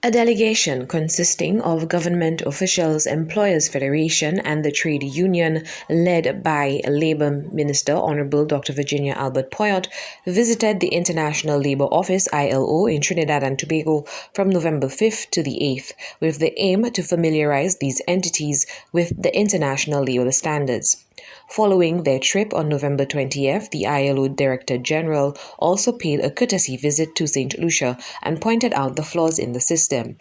A delegation consisting of government officials, Employers Federation and the trade union led by Labour Minister Honourable Dr. Virginia Albert-Poyotte visited the International Labour Office ILO in Trinidad and Tobago from November 5th to the 8th with the aim to familiarise these entities with the international labour standards. Following their trip on November 20th, the ILO Director General also paid a courtesy visit to Saint Lucia and pointed out the flaws in the system.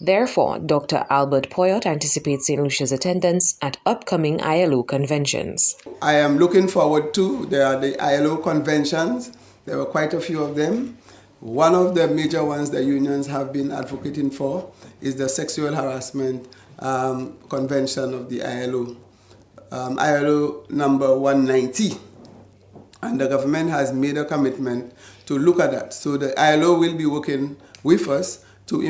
Therefore, Dr. Albert-Poyotte anticipates Saint Lucia's attendance at upcoming ILO conventions. I am looking forward to the ILO conventions. There were quite a few of them. One of the major ones the unions have been advocating for is the sexual harassment convention of the ILO. ILO number 190, and the government has made a commitment to look at that. So the ILO will be working with us to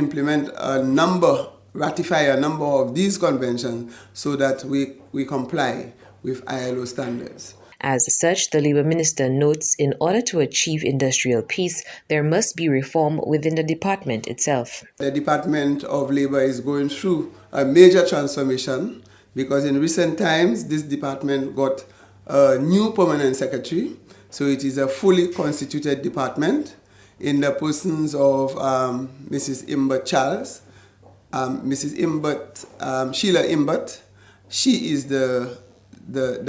ratify a number of these conventions so that we comply with ILO standards. As such, the Labour Minister notes in order to achieve industrial peace, there must be reform within the department itself. The Department of Labour is going through a major transformation because in recent times, this department got a new permanent secretary. So it is a fully constituted department in the persons of Mrs. Imbert Charles, Mrs. Imbert, Sheila Imbert. She is the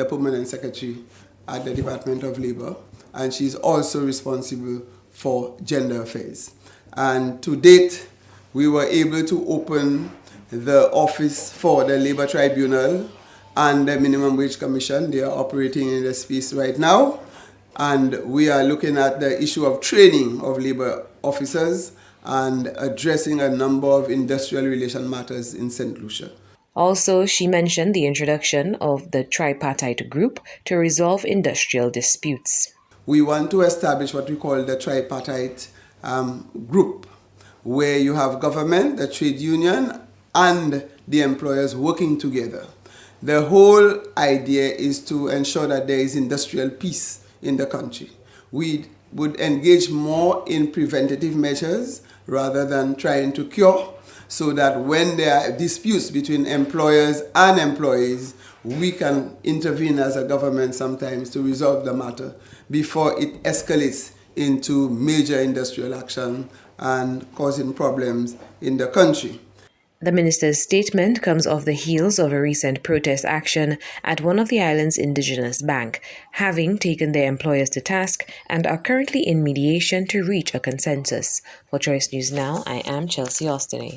permanent secretary at the Department of Labour, and she's also responsible for gender affairs. And to date, we were able to open the office for the Labour Tribunal and the Minimum Wage Commission. They are operating in the space right now. And we are looking at the issue of training of labour officers and addressing a number of industrial relation matters in Saint Lucia. Also, she mentioned the introduction of the tripartite group to resolve industrial disputes. We want to establish what we call the tripartite group, where you have government, the trade union, and the employers working together. The whole idea is to ensure that there is industrial peace in the country. We would engage more in preventative measures rather than trying to cure, so that when there are disputes between employers and employees, we can intervene as a government sometimes to resolve the matter before it escalates into major industrial action and causing problems in the country. The minister's statement comes off the heels of a recent protest action at one of the island's indigenous bank, having taken their employers to task and are currently in mediation to reach a consensus. For Choice News Now, I am Chelsea Austin.